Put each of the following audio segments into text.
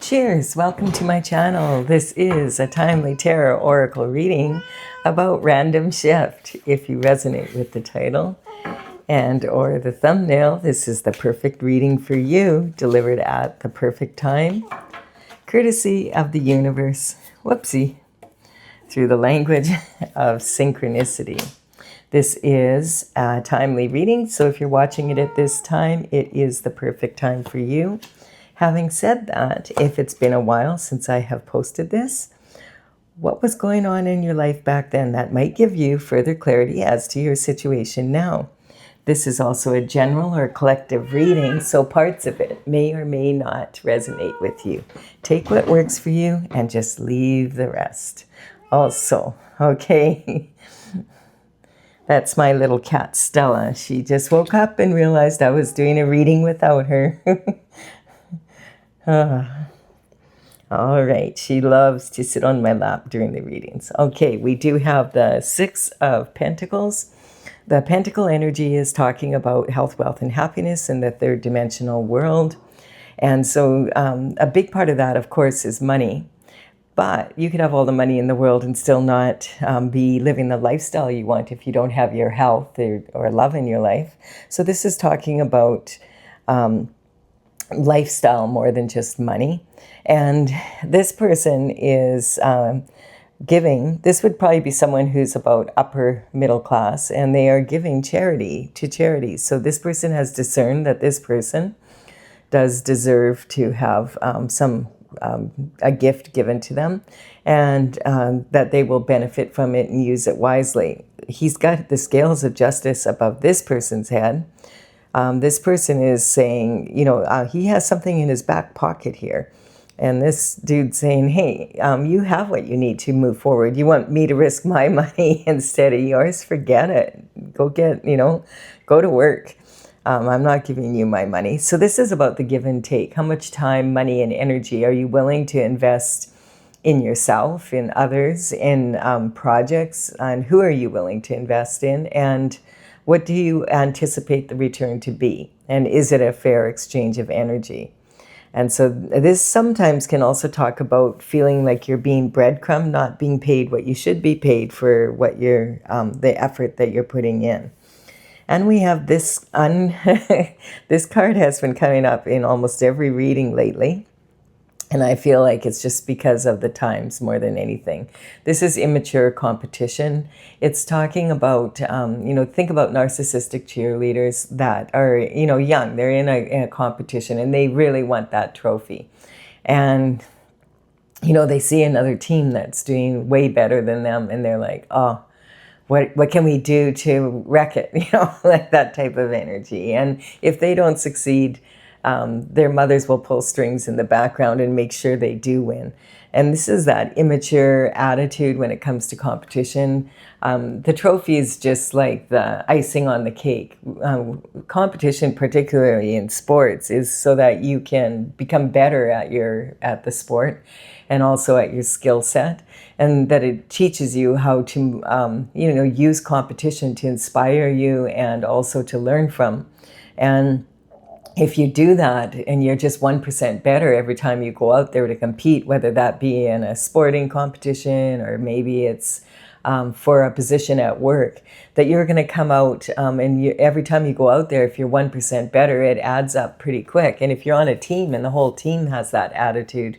Cheers! Welcome to my channel. This is a timely tarot oracle reading about random shift. If you resonate with the title and or the thumbnail, this is the perfect reading for you, delivered at the perfect time, courtesy of the universe, whoopsie, through the language of synchronicity. This is a timely reading, so if you're watching it at this time, it is the perfect time for you. Having said that, if it's been a while since I have posted this, what was going on in your life back then that might give you further clarity as to your situation now? This is also a general or collective reading, so parts of it may or may not resonate with you. Take what works for you and just leave the rest. Also, okay, that's my little cat Stella. She just woke up and realized I was doing a reading without her. All right, she loves to sit on my lap during the readings. Okay, we do have the Six of Pentacles. The Pentacle energy is talking about health, wealth, and happiness in the third dimensional world. And so a big part of that, of course, is money. But you could have all the money in the world and still not be living the lifestyle you want if you don't have your health or love in your life. So this is talking about lifestyle more than just money. And this person is giving, this would probably be someone who's about upper middle class, and they are giving charity to charities. So this person has discerned that this person does deserve to have a gift given to them, and that they will benefit from it and use it wisely. He's got the scales of justice above this person's head. This person is saying, he has something in his back pocket here. And this dude's saying, hey, you have what you need to move forward. You want me to risk my money instead of yours? Forget it. Go go to work. I'm not giving you my money. So this is about the give and take. How much time, money, and energy are you willing to invest in yourself, in others, in projects? And who are you willing to invest in? And what do you anticipate the return to be? And is it a fair exchange of energy? And so this sometimes can also talk about feeling like you're being breadcrumbed, not being paid what you should be paid for what you're, the effort that you're putting in. And we have this, this card has been coming up in almost every reading lately. And I feel like it's just because of the times more than anything. This is immature competition. It's talking about, think about narcissistic cheerleaders that are, young. They're in a competition and they really want that trophy. And, they see another team that's doing way better than them. And they're like, oh, what can we do to wreck it? Like that type of energy. And if they don't succeed, their mothers will pull strings in the background and make sure they do win. And this is that immature attitude when it comes to competition. The trophy is just like the icing on the cake. Competition, particularly in sports, is so that you can become better at the sport and also at your skill set, and that it teaches you how to use competition to inspire you and also to learn from. And if you do that and you're just 1% better every time you go out there to compete, whether that be in a sporting competition or maybe it's for a position at work, that you're going to come out and every time you go out there, if you're 1% better, it adds up pretty quick. And if you're on a team and the whole team has that attitude,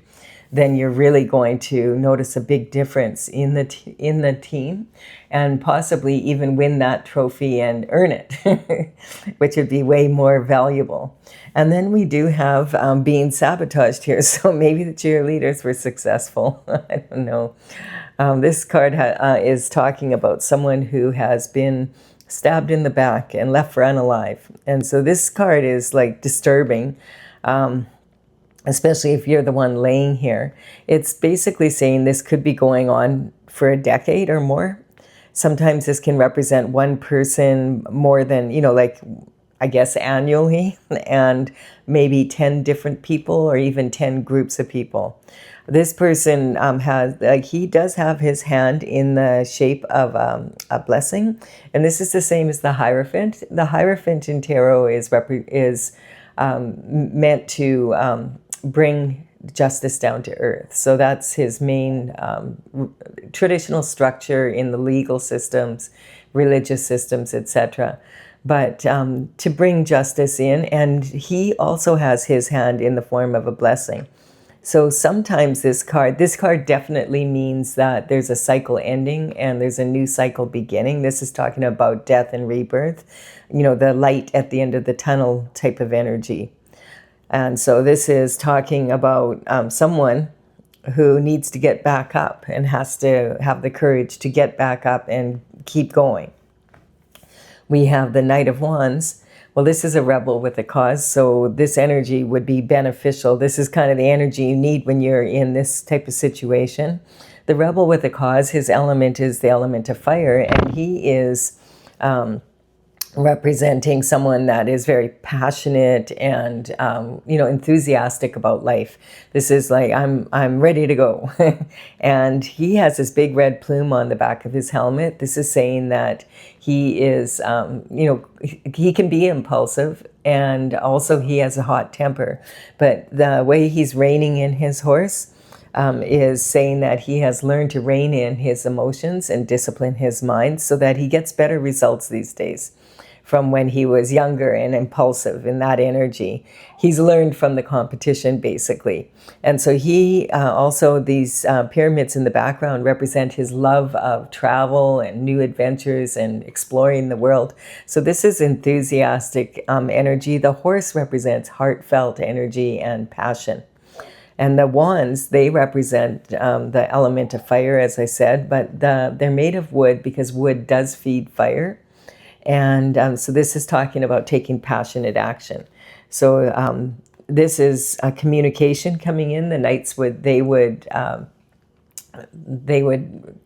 then you're really going to notice a big difference in the team, and possibly even win that trophy and earn it, which would be way more valuable. And then we do have being sabotaged here, so maybe the cheerleaders were successful. I don't know. This card is talking about someone who has been stabbed in the back and left for unalive. And so this card is like disturbing. Especially if you're the one laying here. It's basically saying this could be going on for a decade or more. Sometimes this can represent one person more than, annually, and maybe 10 different people or even 10 groups of people. This person he does have his hand in the shape of a blessing. And this is the same as the Hierophant. The Hierophant in tarot is meant to bring justice down to earth. So that's his main traditional structure in the legal systems, religious systems, etc. But to bring justice in, and he also has his hand in the form of a blessing. So sometimes this card definitely means that there's a cycle ending and there's a new cycle beginning. This is talking about death and rebirth, the light at the end of the tunnel type of energy. And so this is talking about someone who needs to get back up and has to have the courage to get back up and keep going. We have the Knight of Wands. Well, this is a rebel with a cause, so this energy would be beneficial. This is kind of the energy you need when you're in this type of situation. The rebel with a cause, his element is the element of fire, and he is representing someone that is very passionate and enthusiastic about life. This is like, I'm ready to go. And he has this big red plume on the back of his helmet. This is saying that he is he can be impulsive, and also he has a hot temper, but the way he's reining in his horse is saying that he has learned to rein in his emotions and discipline his mind so that he gets better results these days from when he was younger and impulsive in that energy. He's learned from the competition, basically. And so he also, these pyramids in the background represent his love of travel and new adventures and exploring the world. So this is enthusiastic energy. The horse represents heartfelt energy and passion. And the wands, they represent the element of fire, as I said, but they're made of wood because wood does feed fire. And so this is talking about taking passionate action. So this is a communication coming in. The knights would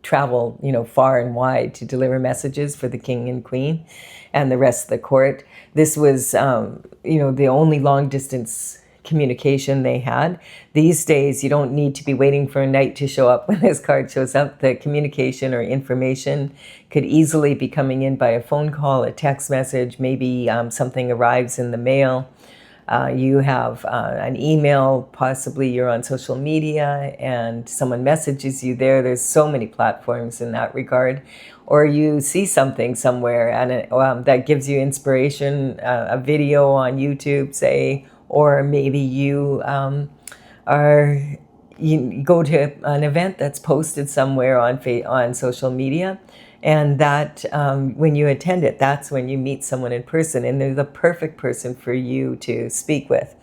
travel, far and wide to deliver messages for the king and queen and the rest of the court. This was, the only long distance communication they had. These days, you don't need to be waiting for a knight to show up when this card shows up. The communication or information could easily be coming in by a phone call, a text message, maybe something arrives in the mail. You have an email, possibly you're on social media and someone messages you there. There's so many platforms in that regard. Or you see something somewhere and that gives you inspiration, a video on YouTube, say, or maybe you go to an event that's posted somewhere on social media, and that when you attend it, that's when you meet someone in person, and they're the perfect person for you to speak with.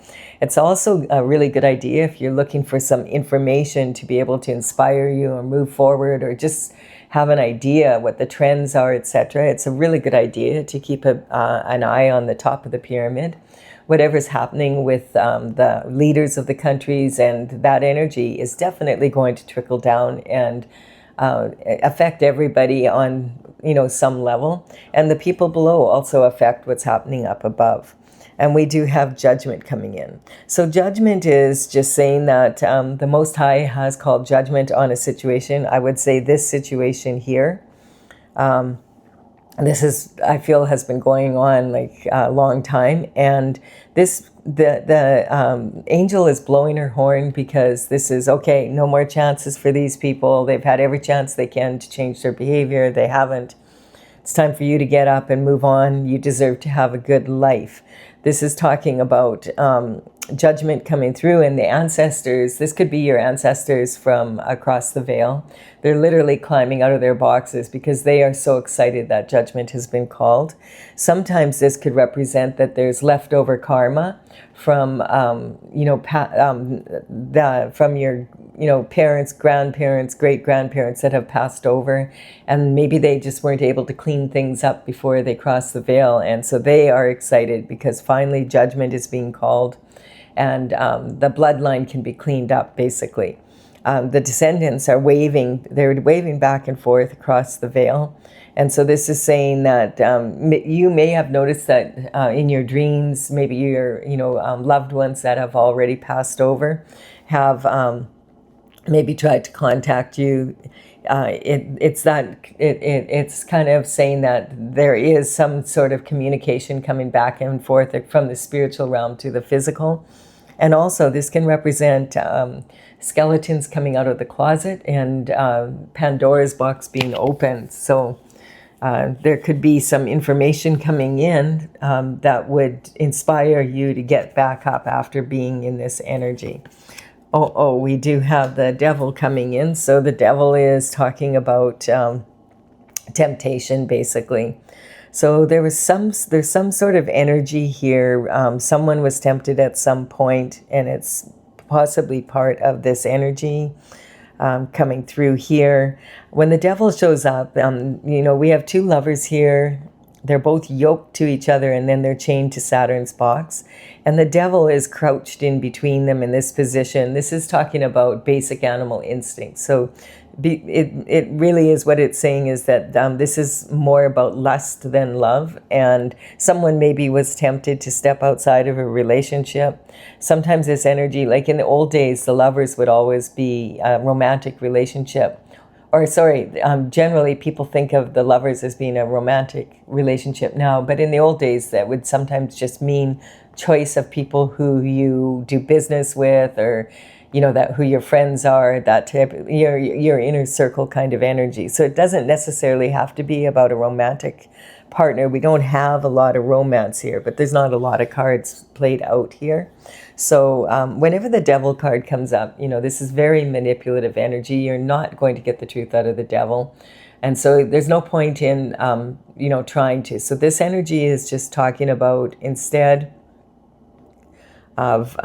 It's also a really good idea if you're looking for some information to be able to inspire you or move forward or just have an idea what the trends are, etc. It's a really good idea to keep an eye on the top of the pyramid, whatever's happening with the leaders of the countries, and that energy is definitely going to trickle down and affect everybody on some level, and the people below also affect what's happening up above. And we do have judgment coming in. So judgment is just saying that the Most High has called judgment on a situation. I would say this situation here, this is, I feel, has been going on like a long time, and the angel is blowing her horn because this is okay. No more chances for these people. They've had every chance they can to change their behavior. They haven't. It's time for you to get up and move on. You deserve to have a good life. This is talking about judgment coming through, and the ancestors. This could be your ancestors from across the veil. They're literally climbing out of their boxes because they are so excited that judgment has been called. Sometimes this could represent that there's leftover karma from from your parents, grandparents, great-grandparents that have passed over, and maybe they just weren't able to clean things up before they crossed the veil, and so they are excited because finally judgment is being called, and the bloodline can be cleaned up, basically. The descendants are waving, they're waving back and forth across the veil. And so this is saying that you may have noticed that in your dreams, maybe your loved ones that have already passed over have maybe tried to contact you. It's kind of saying that there is some sort of communication coming back and forth from the spiritual realm to the physical. And also this can represent skeletons coming out of the closet and Pandora's box being opened. So there could be some information coming in that would inspire you to get back up after being in this energy. Oh, we do have the devil coming in. So the devil is talking about temptation, basically. So there's some sort of energy here. Someone was tempted at some point, and it's possibly part of this energy coming through here. When the devil shows up, we have two lovers here. They're both yoked to each other, and then they're chained to Saturn's box. And the devil is crouched in between them in this position. This is talking about basic animal instincts. So it really is, what it's saying is that this is more about lust than love. And someone maybe was tempted to step outside of a relationship. Sometimes this energy, like in the old days, the lovers would always be a romantic relationship. Or sorry, generally people think of the lovers as being a romantic relationship now, but in the old days that would sometimes just mean choice of people who you do business with, or that who your friends are, that type, your inner circle kind of energy. So it doesn't necessarily have to be about a romantic partner. We don't have a lot of romance here, but there's not a lot of cards played out here. So whenever the devil card comes up, this is very manipulative energy. You're not going to get the truth out of the devil. And so there's no point in, trying to. So this energy is just talking about, instead of,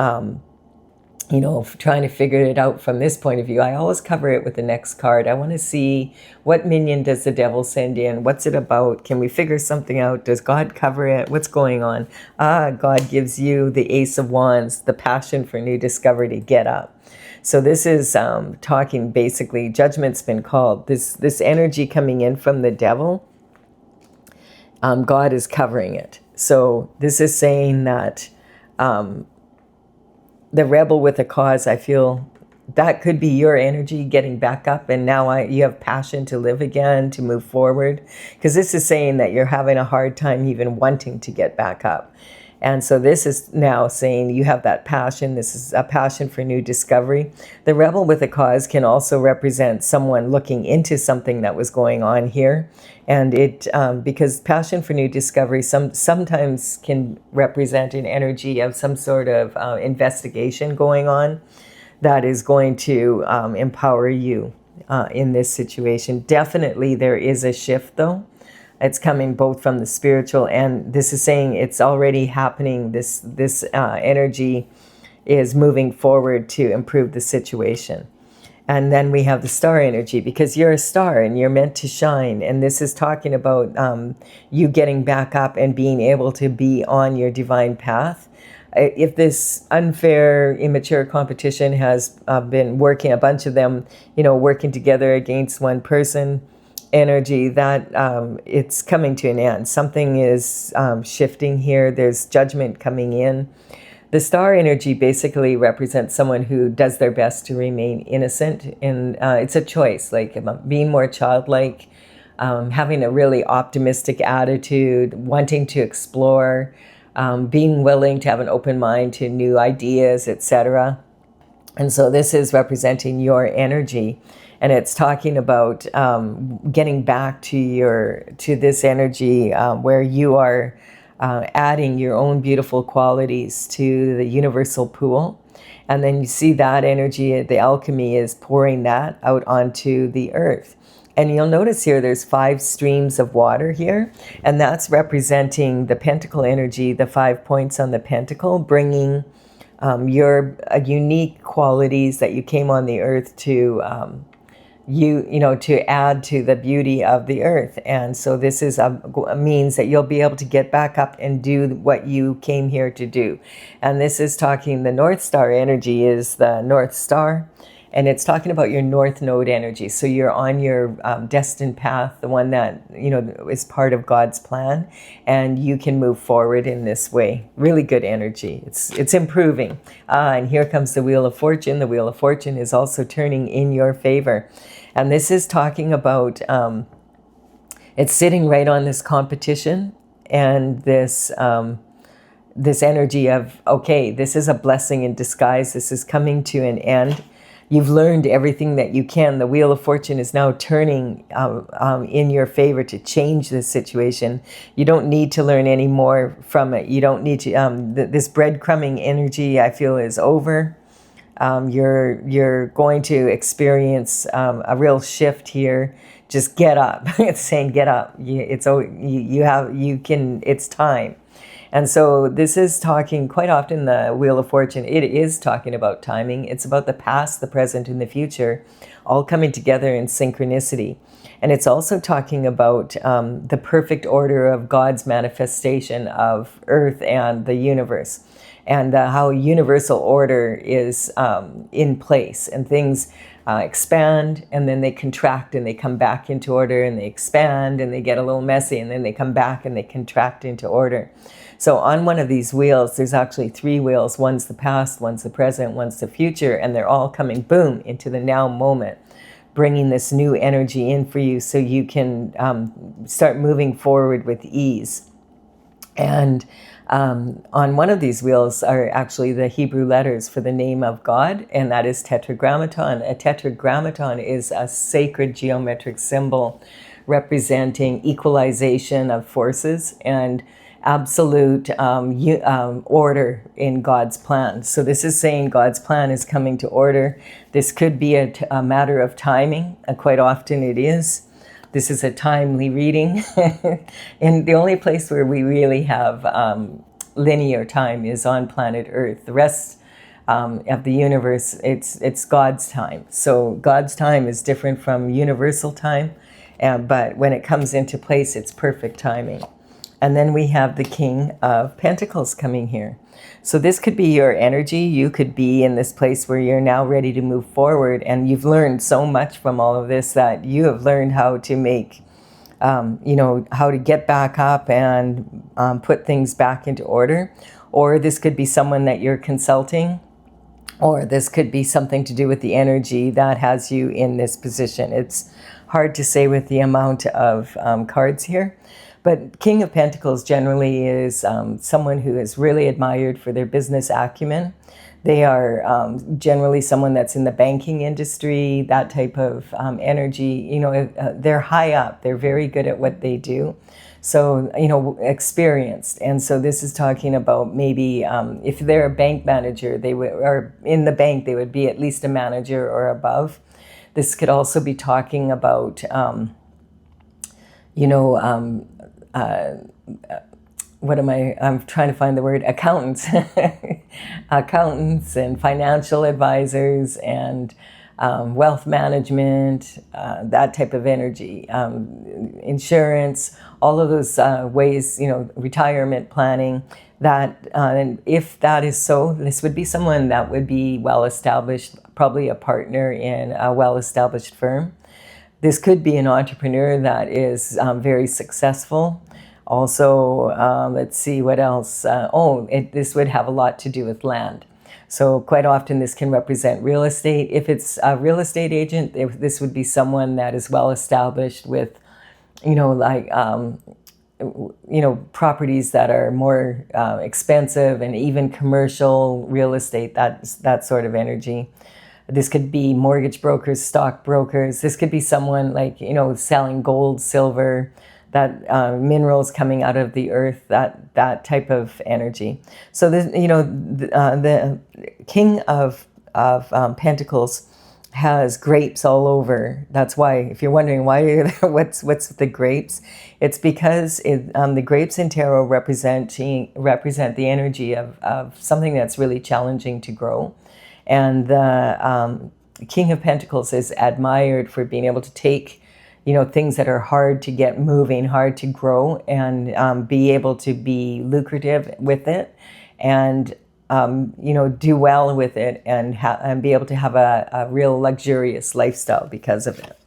trying to figure it out from this point of view, I always cover it with the next card. I want to see, what minion does the devil send in? What's it about? Can we figure something out? Does God cover it? What's going on? God gives you the Ace of Wands, the passion for new discovery to get up. So this is talking, basically, judgment's been called. This energy coming in from the devil, God is covering it. So this is saying that the rebel with a cause, I feel that could be your energy getting back up, and now you have passion to live again, to move forward, because this is saying that you're having a hard time even wanting to get back up. And so this is now saying you have that passion. This is a passion for new discovery. The rebel with a cause can also represent someone looking into something that was going on here. And it, because passion for new discovery sometimes can represent an energy of some sort of investigation going on that is going to empower you in this situation. Definitely there is a shift, though. It's coming both from the spiritual, and this is saying it's already happening. This energy is moving forward to improve the situation. And then we have the star energy, because you're a star and you're meant to shine. And this is talking about you getting back up and being able to be on your divine path. If this unfair, immature competition has been working, a bunch of them, working together against one person, energy, that it's coming to an end. Something is shifting here. There's judgment coming in. The star energy basically represents someone who does their best to remain innocent, and it's a choice, like being more childlike, having a really optimistic attitude, wanting to explore, being willing to have an open mind to new ideas, etc. And so this is representing your energy. And it's talking about getting back to this energy where you are adding your own beautiful qualities to the universal pool. And then you see that energy, the alchemy is pouring that out onto the earth. And you'll notice here there's 5 streams of water here, and that's representing the pentacle energy, the 5 points on the pentacle, bringing your unique qualities that you came on the earth to to add to the beauty of the earth. And so this is a means that you'll be able to get back up and do what you came here to do. And this is talking, the North Star energy is the North Star, and it's talking about your North Node energy. So you're on your destined path, the one that, is part of God's plan, and you can move forward in this way. Really good energy. It's improving. And here comes the Wheel of Fortune. The Wheel of Fortune is also turning in your favor. And this is talking about, it's sitting right on this competition and this this energy of, okay, this is a blessing in disguise. This is coming to an end. You've learned everything that you can. The Wheel of Fortune is now turning in your favor to change this situation. You don't need to learn any more from it. You don't need to, this breadcrumbing energy, I feel, is over. You're going to experience a real shift here. Just get up. It's saying get up. It's time. And so this is talking quite often, the Wheel of Fortune, it is talking about timing. It's about the past, the present, and the future all coming together in synchronicity. And it's also talking about the perfect order of God's manifestation of Earth and the universe, and how universal order is in place, and things expand, and then they contract, and they come back into order, and they expand, and they get a little messy, and then they come back and they contract into order. So on one of these wheels, there's actually 3 wheels. One's the past, one's the present, one's the future, and they're all coming, boom, into the now moment, bringing this new energy in for you so you can start moving forward with ease. And on one of these wheels are actually the Hebrew letters for the name of God, and that is tetragrammaton. A tetragrammaton is a sacred geometric symbol representing equalization of forces and absolute order in God's plan. So this is saying God's plan is coming to order. This could be a matter of timing. Quite often it is. This is a timely reading. And the only place where we really have linear time is on planet Earth. The rest of the universe, it's God's time. So God's time is different from universal time, but when it comes into place, it's perfect timing. And then we have the King of Pentacles coming here. So this could be your energy. You could be in this place where you're now ready to move forward, and you've learned so much from all of this that you have learned how to make, how to get back up and put things back into order. Or this could be someone that you're consulting, or this could be something to do with the energy that has you in this position. It's hard to say with the amount of cards here. But King of Pentacles generally is someone who is really admired for their business acumen. They are generally someone that's in the banking industry, that type of energy. They're high up. They're very good at what they do. So, experienced. And so this is talking about maybe if they're a bank manager, or in the bank, they would be at least a manager or above. This could also be talking about, I'm trying to find the word, accountants, accountants and financial advisors and wealth management, that type of energy, insurance, all of those ways, retirement planning, that, and if that is so, this would be someone that would be well-established, probably a partner in a well-established firm. This could be an entrepreneur that is very successful. Also, let's see what else. This would have a lot to do with land. So quite often this can represent real estate. If it's a real estate agent, this would be someone that is well established with, properties that are more expensive, and even commercial real estate, that sort of energy. This could be mortgage brokers, stock brokers. This could be someone selling gold, silver, that minerals coming out of the earth, that type of energy. So this, the King of Pentacles has grapes all over. That's why, if you're wondering why, what's the grapes, it's because the grapes in tarot represent the energy of something that's really challenging to grow. And the King of Pentacles is admired for being able to take, things that are hard to get moving, hard to grow, and be able to be lucrative with it, and do well with it, and be able to have a real luxurious lifestyle because of it.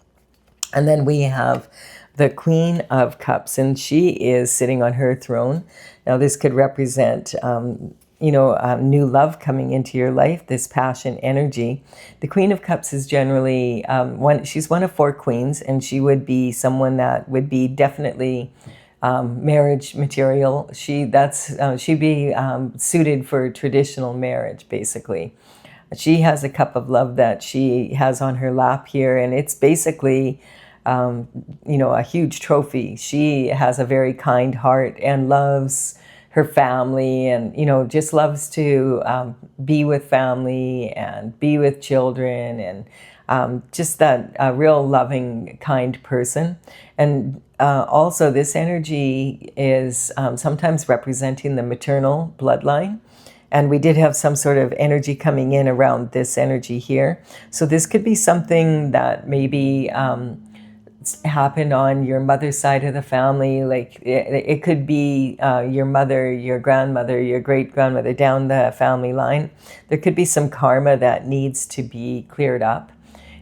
And then we have the Queen of Cups, and she is sitting on her throne. Now this could represent new love coming into your life, this passion energy. The Queen of Cups is generally she's one of 4 queens, and she would be someone that would be definitely marriage material. She'd be suited for traditional marriage, basically. She has a cup of love that she has on her lap here, and it's basically, a huge trophy. She has a very kind heart and loves her family, and just loves to be with family and be with children, and just that real loving, kind person. And also, this energy is sometimes representing the maternal bloodline. And we did have some sort of energy coming in around this energy here. So this could be something that maybe happened on your mother's side of the family. Like it could be your mother, your grandmother, your great-grandmother down the family line. There could be some karma that needs to be cleared up.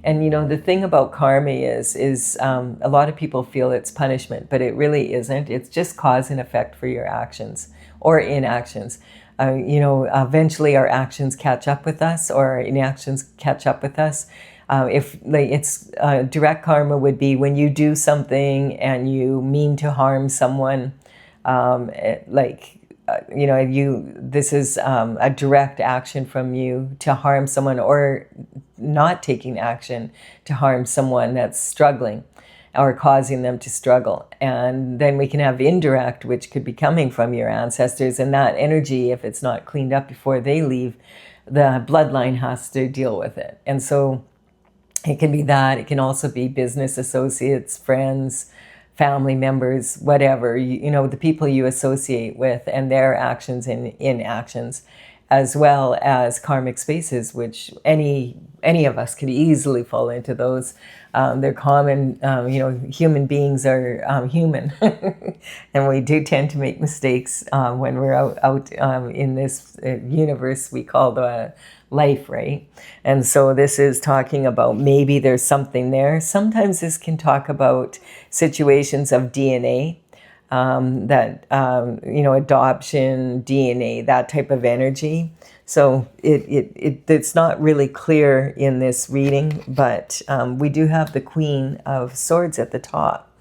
And the thing about karma is a lot of people feel it's punishment, but it really isn't. It's just cause and effect for your actions or inactions. Eventually our actions catch up with us, or our inactions catch up with us. If it's direct karma would be when you do something and you mean to harm someone, this is a direct action from you to harm someone, or not taking action to harm someone that's struggling or causing them to struggle. And then we can have indirect, which could be coming from your ancestors, and that energy, if it's not cleaned up before they leave, the bloodline has to deal with it. And so it can be that. It can also be business associates, friends, family members, whatever, the people you associate with and their actions and inactions, as well as karmic spaces, which any of us could easily fall into those. They're common. Human beings are human, and we do tend to make mistakes when we're out in this universe we call the life, right? And so this is talking about maybe there's something there. Sometimes this can talk about situations of DNA, adoption, DNA, that type of energy. So it's not really clear in this reading, but we do have the Queen of Swords at the top.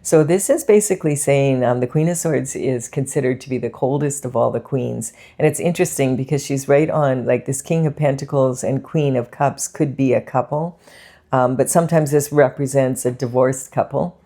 So this is basically saying the Queen of Swords is considered to be the coldest of all the queens. And it's interesting because she's right on, like, this King of Pentacles and Queen of Cups could be a couple. But sometimes this represents a divorced couple.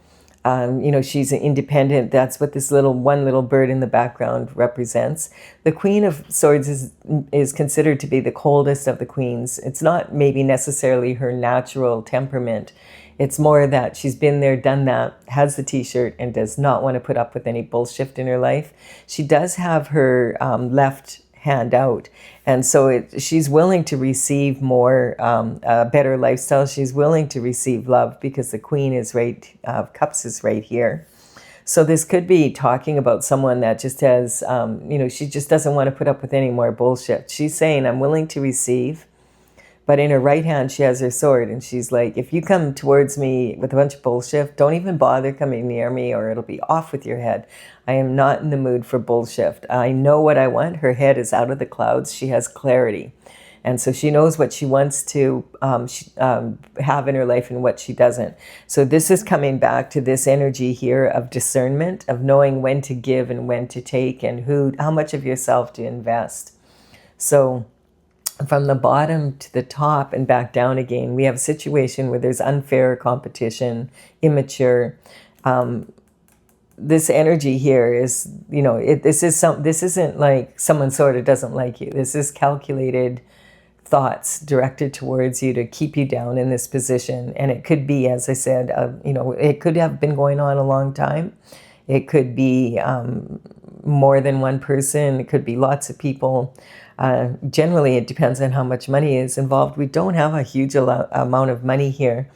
She's independent. That's what this one little bird in the background represents. The Queen of Swords is considered to be the coldest of the queens. It's not maybe necessarily her natural temperament. It's more that she's been there, done that, has the t-shirt, and does not want to put up with any bullshit in her life. She does have her left hand out. And so she's willing to receive more, a better lifestyle. She's willing to receive love because the Queen is Cups is right here. So this could be talking about someone that just has, she just doesn't want to put up with any more bullshit. She's saying, I'm willing to receive. But in her right hand, she has her sword. And she's like, if you come towards me with a bunch of bullshit, don't even bother coming near me or it'll be off with your head. I am not in the mood for bullshit. I know what I want. Her head is out of the clouds. She has clarity. And so she knows what she wants to have in her life and what she doesn't. So this is coming back to this energy here of discernment, of knowing when to give and when to take and how much of yourself to invest. So from the bottom to the top and back down again, we have a situation where there's unfair competition, immature. This energy here is, this isn't like someone sort of doesn't like you. This is calculated thoughts directed towards you to keep you down in this position. And it could be, as I said, it could have been going on a long time. It could be more than one person. It could be lots of people. Generally, it depends on how much money is involved. We don't have a huge amount of money here.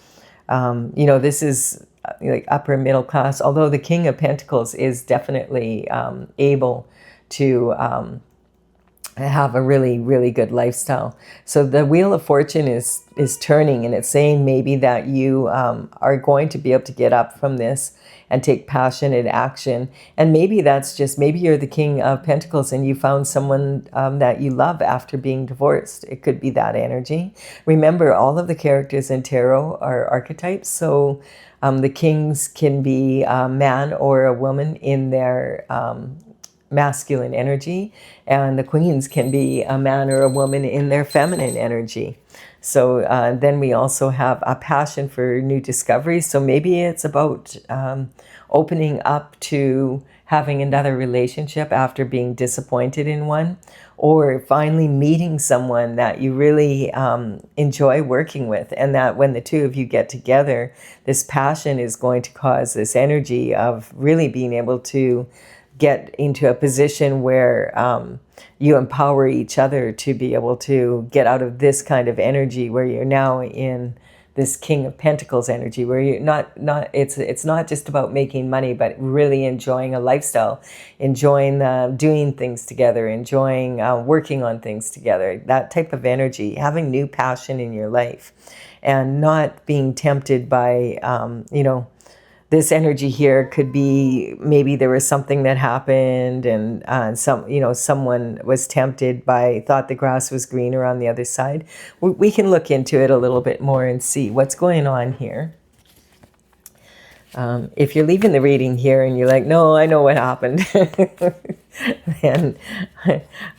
This is like upper middle class, although the King of Pentacles is definitely able to have a really, really good lifestyle. So the Wheel of Fortune is turning, and it's saying maybe that you are going to be able to get up from this and take passionate action. And maybe that's just, maybe you're the King of Pentacles and you found someone that you love after being divorced. It could be that energy. Remember, all of the characters in tarot are archetypes. So the kings can be a man or a woman in their masculine energy, and the queens can be a man or a woman in their feminine energy. So then we also have a passion for new discoveries. So maybe it's about opening up to having another relationship after being disappointed in one, or finally meeting someone that you really enjoy working with, and that when the two of you get together, this passion is going to cause this energy of really being able to get into a position where you empower each other to be able to get out of this kind of energy where you're now in this King of Pentacles energy, where you're not it's not just about making money, but really enjoying a lifestyle, enjoying doing things together, enjoying working on things together, that type of energy, having new passion in your life, and not being tempted by this energy here could be maybe there was something that happened, and someone was tempted by, thought the grass was greener on the other side. We can look into it a little bit more and see what's going on here. If you're leaving the reading here and you're like, no, I know what happened, and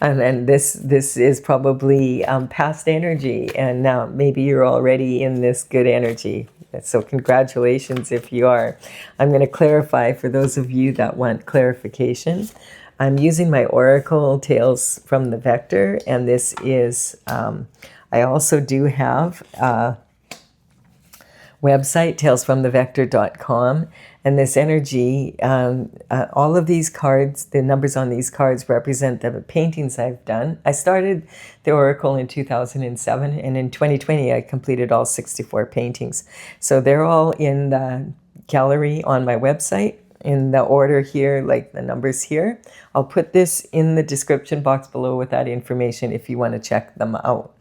then this is probably past energy, and now maybe you're already in this good energy. So congratulations if you are. I'm going to clarify for those of you that want clarification. I'm using my Oracle Tales from the Vector, and this is, I also do have a website, talesfromthevector.com, and this energy, all of these cards, the numbers on these cards represent the paintings I've done. I started the Oracle in 2007, and in 2020 I completed all 64 paintings. So they're all in the gallery on my website in the order here, like the numbers here. I'll put this in the description box below with that information if you want to check them out.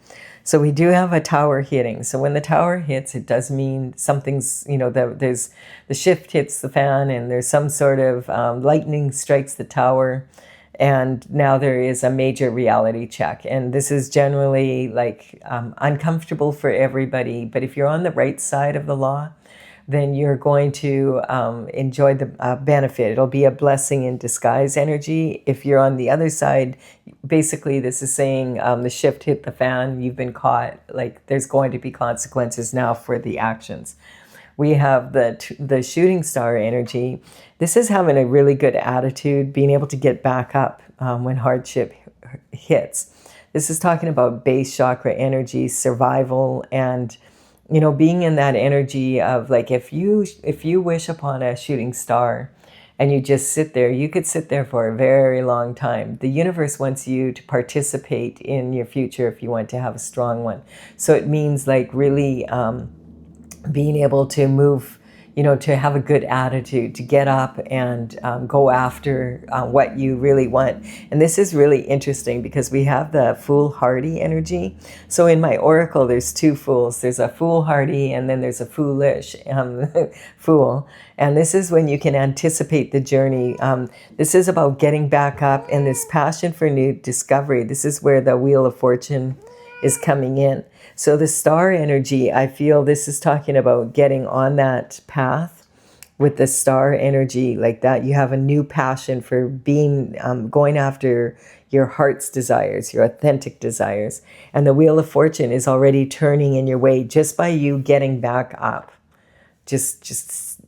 So we do have a tower hitting. So when the tower hits, it does mean something's, there's the shift hits the fan, and there's some sort of lightning strikes the tower, and now there is a major reality check. And this is generally like uncomfortable for everybody, but if you're on the right side of the law, then you're going to enjoy the benefit. It'll be a blessing in disguise energy. If you're on the other side, basically this is saying the shift hit the fan, you've been caught, like there's going to be consequences now for the actions. We have the shooting star energy. This is having a really good attitude, being able to get back up when hardship hits. This is talking about base chakra energy, survival, and being in that energy of, like, if you wish upon a shooting star and you just sit there, you could sit there for a very long time. The universe wants you to participate in your future if you want to have a strong one. So it means like really being able to move, to have a good attitude, to get up and go after what you really want. And this is really interesting because we have the foolhardy energy. So in my oracle, there's two fools. There's a foolhardy, and then there's a foolish fool. And this is when you can anticipate the journey. This is about getting back up and this passion for new discovery. This is where the Wheel of Fortune is coming in. So the star energy, I feel this is talking about getting on that path with the star energy like that. You have a new passion for being, going after your heart's desires, your authentic desires. And the Wheel of Fortune is already turning in your way just by you getting back up. Just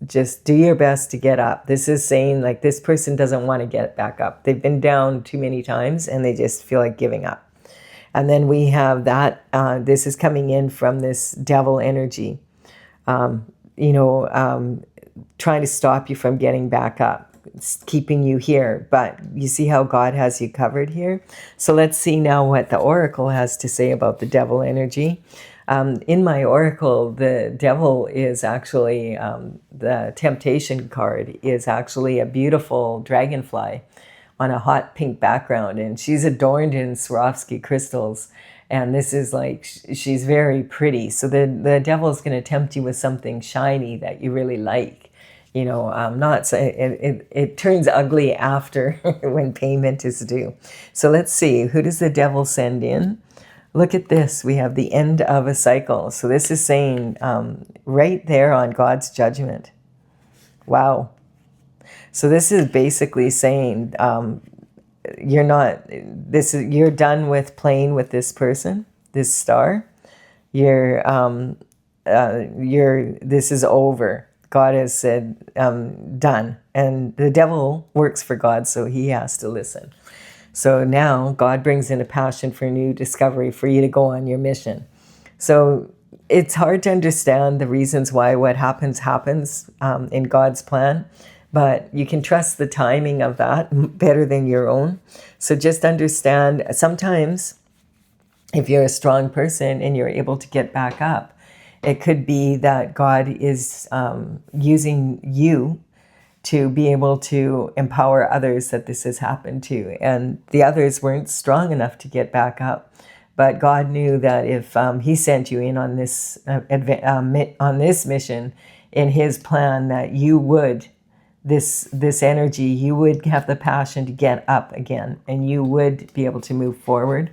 do your best to get up. This is saying like this person doesn't want to get back up. They've been down too many times and they just feel like giving up. And then we have that, this is coming in from this devil energy, trying to stop you from getting back up. It's keeping you here. But you see how God has you covered here? So let's see now what the oracle has to say about the devil energy. In my oracle, the devil is actually, the temptation card is actually a beautiful dragonfly on a hot pink background, and she's adorned in Swarovski crystals. And this is like, she's very pretty. So the devil's going to tempt you with something shiny that you really like. You know, not so it turns ugly after when payment is due. So let's see, who does the devil send in? Look at this. We have the end of a cycle. So this is saying right there on God's judgment. Wow. So this is basically saying you're done with playing with this person, this star. This is over. God has said done, and the devil works for God, so he has to listen. So now God brings in a passion for new discovery for you to go on your mission. So it's hard to understand the reasons why what happens in God's plan, but you can trust the timing of that better than your own. So just understand, sometimes if you're a strong person and you're able to get back up, it could be that God is using you to be able to empower others that this has happened to. And the others weren't strong enough to get back up. But God knew that if he sent you in on this mission in his plan, that you would, this energy, you would have the passion to get up again, and you would be able to move forward.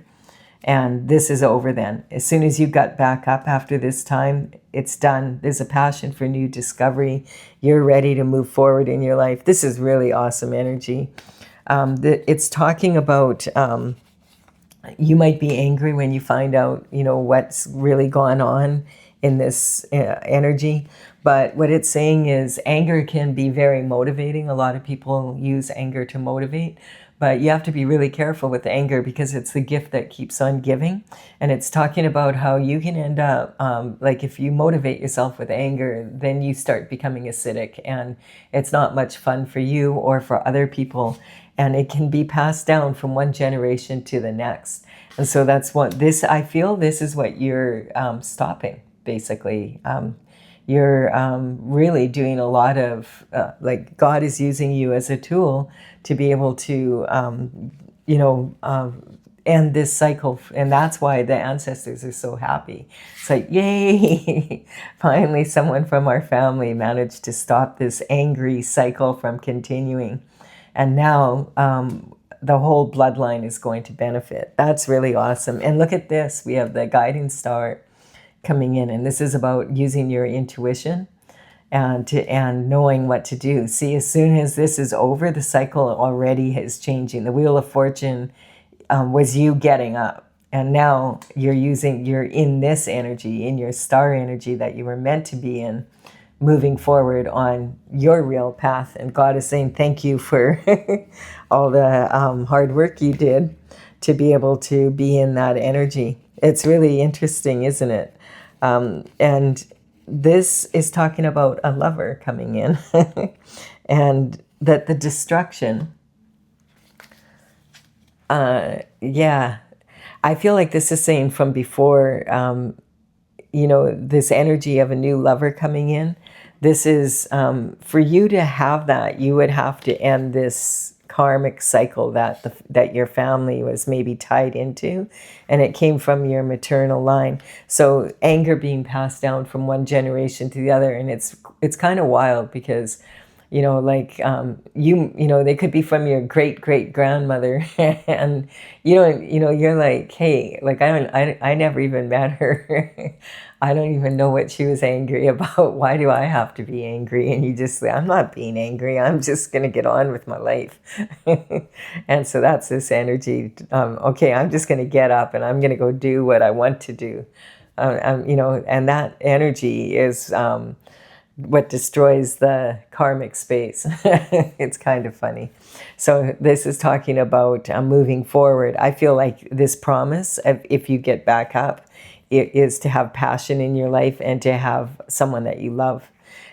And this is over then. As soon as you got back up after this time, it's done. There's a passion for new discovery. You're ready to move forward in your life. This is really awesome energy. It's talking about you might be angry when you find out, what's really gone on in this energy. But what it's saying is anger can be very motivating. A lot of people use anger to motivate. But you have to be really careful with anger because it's the gift that keeps on giving. And it's talking about how you can end up, like if you motivate yourself with anger, then you start becoming acidic. And it's not much fun for you or for other people. And it can be passed down from one generation to the next. And so that's I feel this is what you're stopping, basically. You're really doing a lot of, like God is using you as a tool to be able to, end this cycle. And that's why the ancestors are so happy. It's like, yay, finally someone from our family managed to stop this angry cycle from continuing. And now the whole bloodline is going to benefit. That's really awesome. And look at this. We have the guiding star coming in, and this is about using your intuition and knowing what to do. See, as soon as this is over, the cycle already is changing. The Wheel of Fortune was you getting up, and now you're in this energy, in your star energy that you were meant to be in, moving forward on your real path. And God is saying thank you for all the hard work you did to be able to be in that energy. It's really interesting, isn't it? And this is talking about a lover coming in and that the destruction, I feel like this is saying from before, this energy of a new lover coming in. This is, for you to have that, you would have to end this karmic cycle that your family was maybe tied into, and it came from your maternal line. So anger being passed down from one generation to the other, and it's kind of wild because they could be from your great grandmother, and you're like, hey, like I never even met her. I don't even know what she was angry about. Why do I have to be angry? And you just say, I'm not being angry. I'm just going to get on with my life. And so that's this energy. Okay, I'm just going to get up and I'm going to go do what I want to do. And that energy is what destroys the karmic space. It's kind of funny. So this is talking about moving forward. I feel like this promise, if you get back up, it is to have passion in your life and to have someone that you love.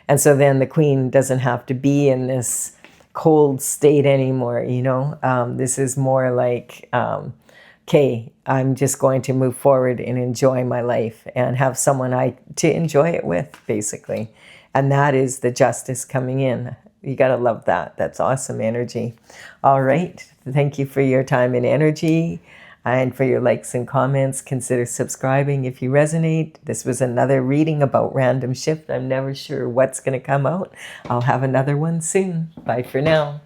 And so then the queen doesn't have to be in this cold state anymore, This is more like, okay, I'm just going to move forward and enjoy my life and have someone to enjoy it with, basically. And that is the justice coming in. You got to love that. That's awesome energy. All right. Thank you for your time and energy and for your likes and comments. Consider subscribing if you resonate. This was another reading about random shift. I'm never sure what's going to come out. I'll have another one soon. Bye for now.